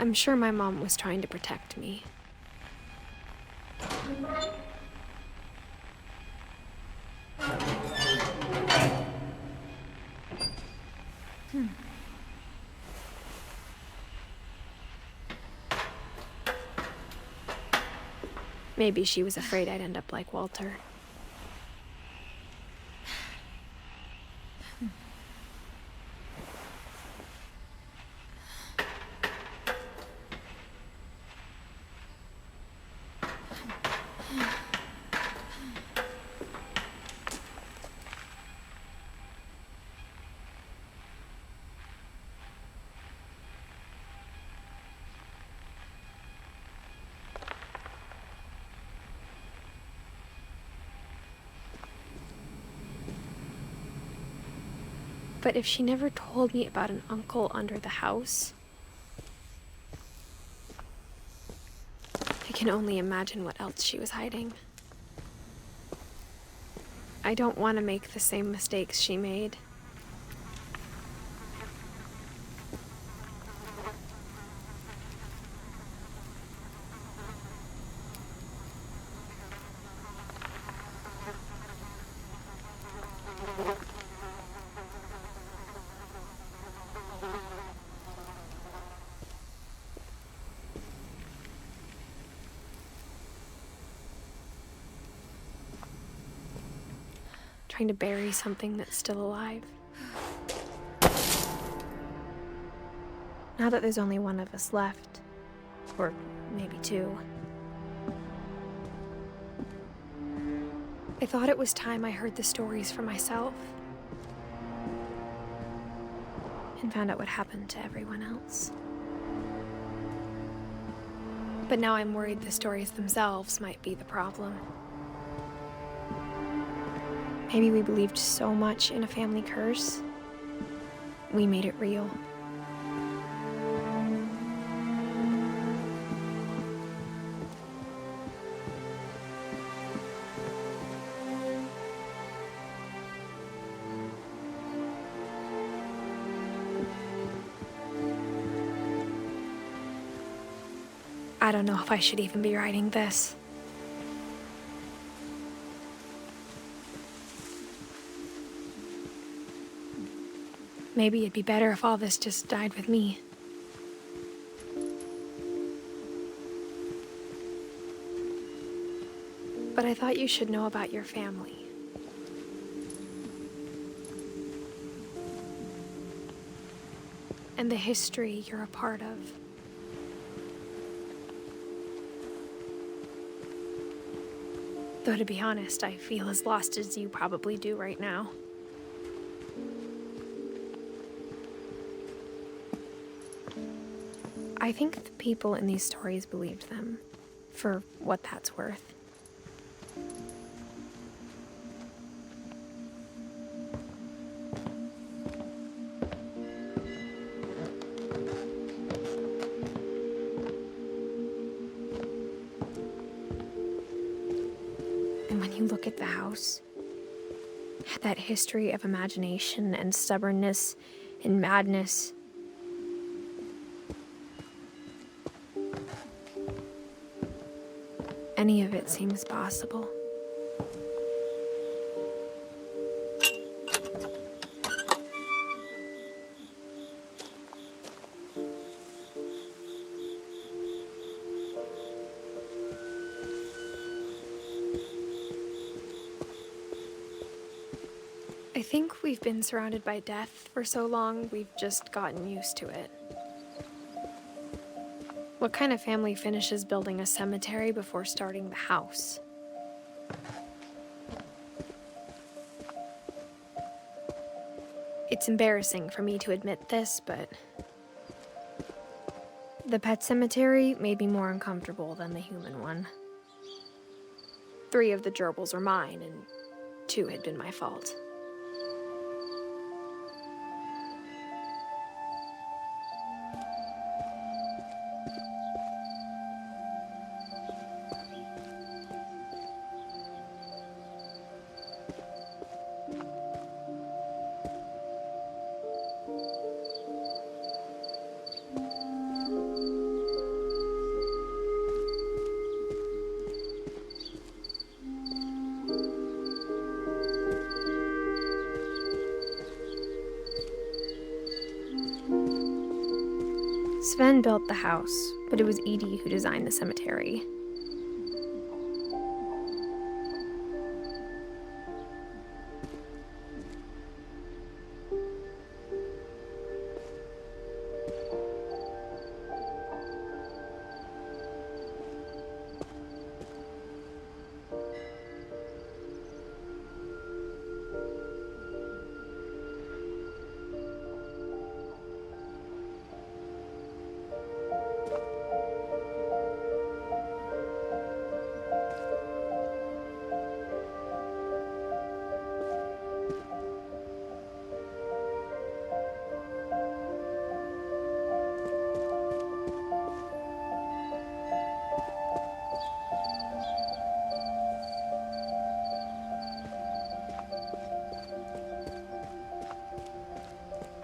I'm sure my mom was trying to protect me. Maybe she was afraid I'd end up like Walter. But if she never told me about an uncle under the house, I can only imagine what else she was hiding. I don't want to make the same mistakes she made. Trying to bury something that's still alive. Now that there's only one of us left, or maybe two, I thought it was time I heard the stories for myself and found out what happened to everyone else. But now I'm worried the stories themselves might be the problem. Maybe we believed so much in a family curse, we made it real. I don't know if I should even be writing this. Maybe it'd be better if all this just died with me. But I thought you should know about your family. And the history you're a part of. Though to be honest, I feel as lost as you probably do right now. I think the people in these stories believed them, for what that's worth. And when you look at the house, that history of imagination and stubbornness and madness, any of it seems possible. I think we've been surrounded by death for so long, we've just gotten used to it. What kind of family finishes building a cemetery before starting the house? It's embarrassing for me to admit this, but the pet cemetery made me more uncomfortable than the human one. 3 of the gerbils were mine, and 2 had been my fault. Sven built the house, but it was Edie who designed the cemetery.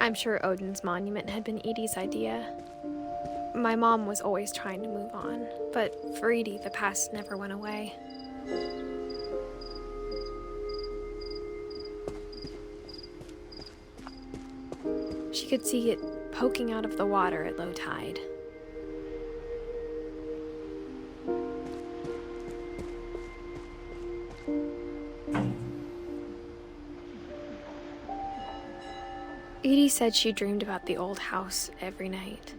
I'm sure Odin's monument had been Edie's idea. My mom was always trying to move on, but for Edie, the past never went away. She could see it poking out of the water at low tide. Edie said she dreamed about the old house every night.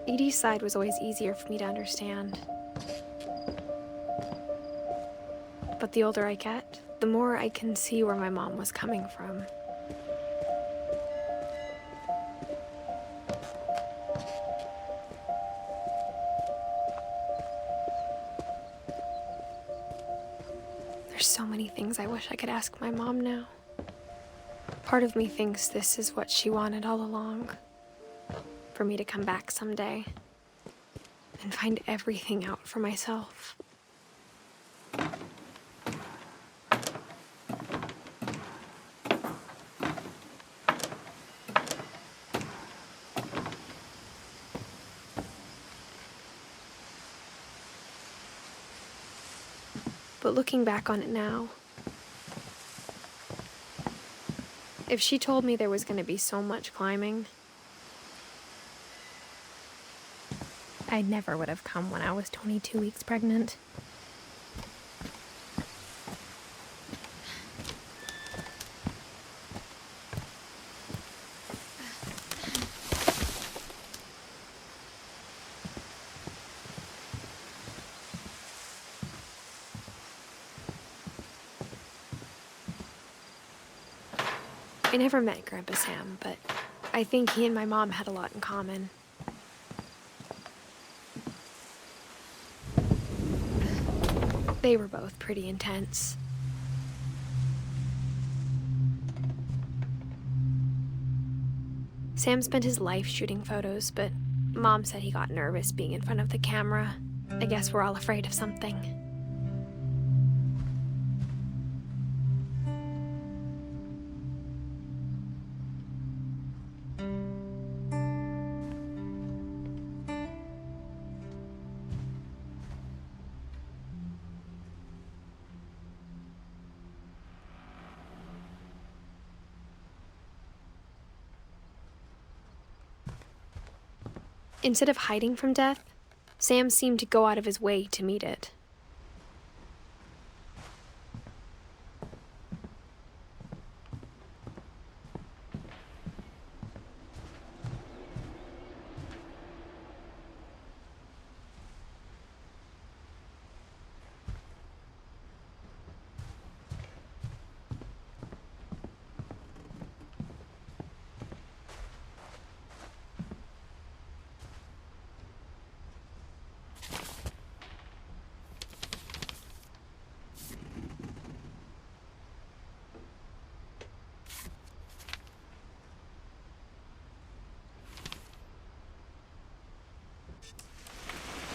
Edie's side was always easier for me to understand. But the older I get, the more I can see where my mom was coming from. There's so many things I wish I could ask my mom now. Part of me thinks this is what she wanted all along. For me to come back someday and find everything out for myself. But looking back on it now, if she told me there was going to be so much climbing, I never would have come when I was 22 weeks pregnant. I never met Grandpa Sam, but I think he and my mom had a lot in common. They were both pretty intense. Sam spent his life shooting photos, but Mom said he got nervous being in front of the camera. I guess we're all afraid of something. Instead of hiding from death, Sam seemed to go out of his way to meet it.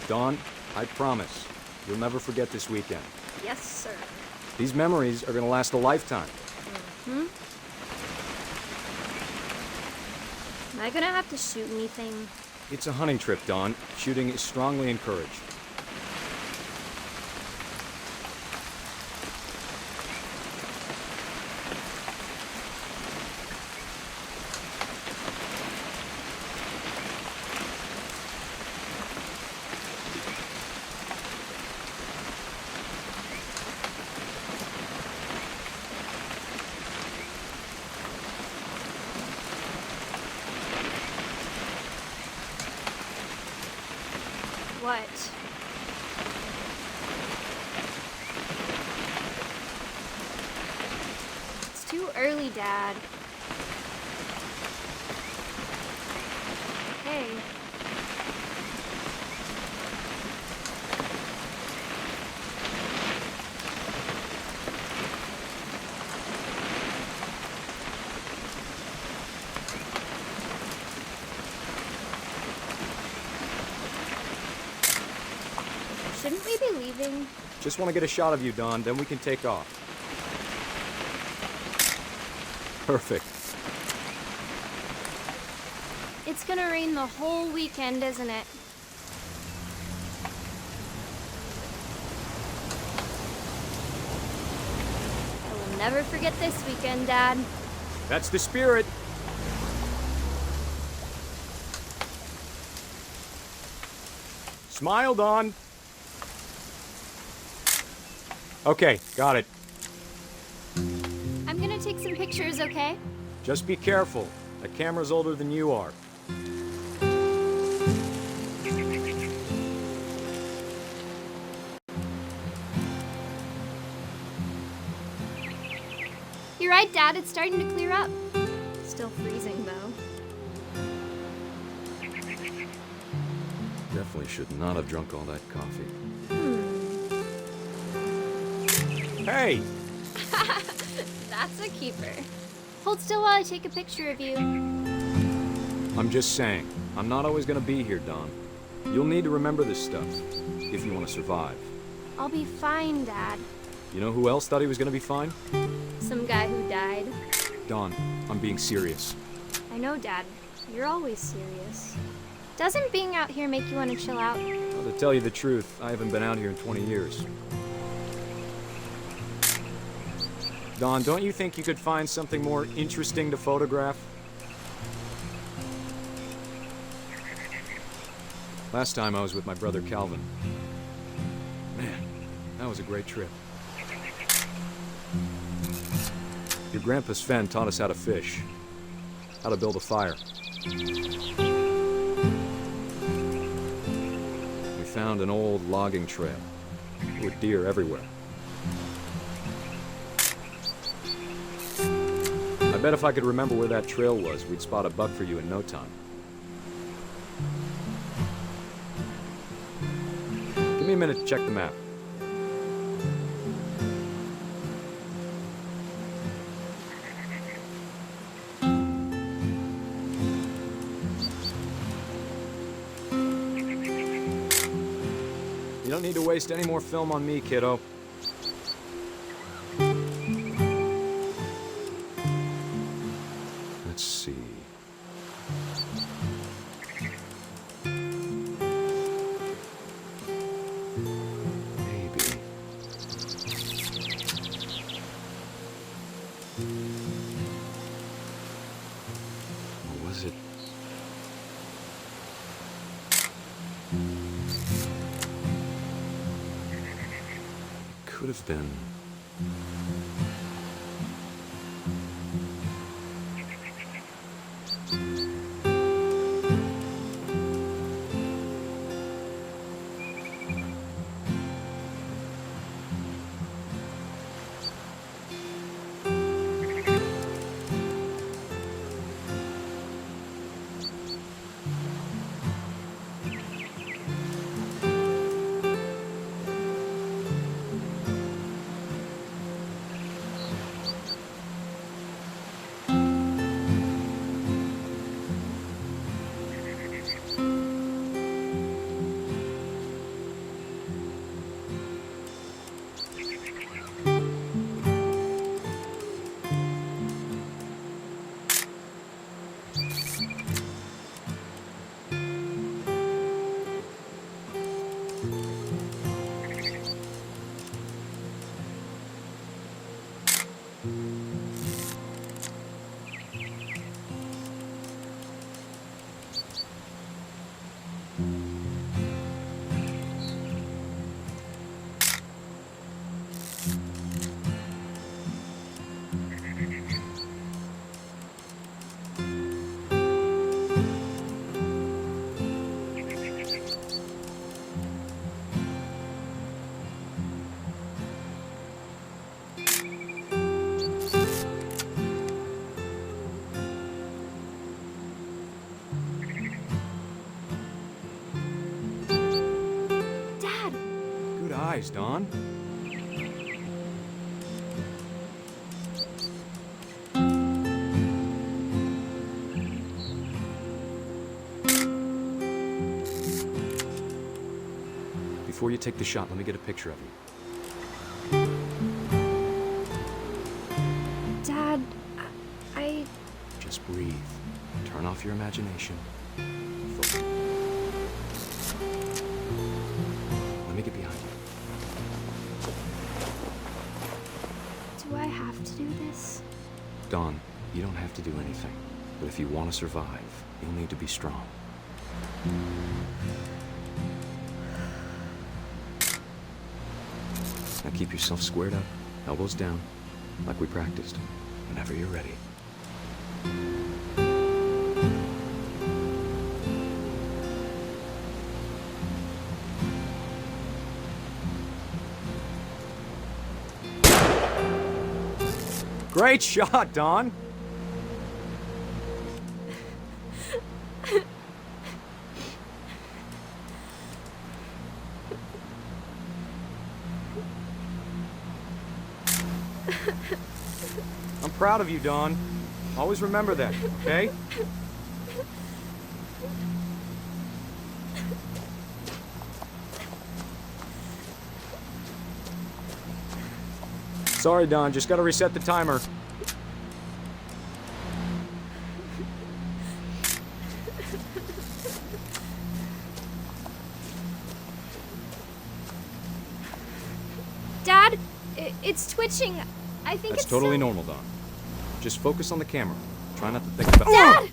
Dawn, I promise, you'll never forget this weekend. Yes, sir. These memories are gonna last a lifetime. Hmm? Am I gonna have to shoot anything? It's a hunting trip, Dawn. Shooting is strongly encouraged. What? It's too early, Dad. Hey. Shouldn't we be leaving? Just want to get a shot of you, Dawn, then we can take off. Perfect. It's gonna rain the whole weekend, isn't it? I will never forget this weekend, Dad. That's the spirit. Smile, Dawn. Okay, got it. I'm gonna take some pictures, okay? Just be careful. That camera's older than you are. You're right, Dad. It's starting to clear up. Still freezing, though. Definitely should not have drunk all that coffee. Hey! That's a keeper. Hold still while I take a picture of you. I'm just saying, I'm not always gonna be here, Dawn. You'll need to remember this stuff, if you want to survive. I'll be fine, Dad. You know who else thought he was gonna be fine? Some guy who died. Dawn, I'm being serious. I know, Dad. You're always serious. Doesn't being out here make you want to chill out? Well, to tell you the truth, I haven't been out here in 20 years. Dawn, don't you think you could find something more interesting to photograph? Last time I was with my brother Calvin. Man, that was a great trip. Your grandpa Sven taught us how to fish, how to build a fire. We found an old logging trail. There were deer everywhere. I bet if I could remember where that trail was, we'd spot a buck for you in no time. Give me a minute to check the map. You don't need to waste any more film on me, kiddo. Let's see. Maybe. Or was it? Could have been. eyes, Dawn. Before you take the shot, let me get a picture of you. Dad, I... Just breathe. Turn off your imagination. Focus. Let me get behind you. Do I have to do this? Dawn, you don't have to do anything. But if you want to survive, you'll need to be strong. Now keep yourself squared up, elbows down, like we practiced, whenever you're ready. Great shot, Dawn! I'm proud of you, Dawn. Always remember that, okay? Sorry, Dawn, just gotta reset the timer. Dad, it's twitching. I think That's it's totally so- normal, Dawn. Just focus on the camera. Try not to think about— Dad!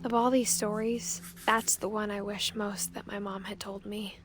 Of all these stories, that's the one I wish most that my mom had told me.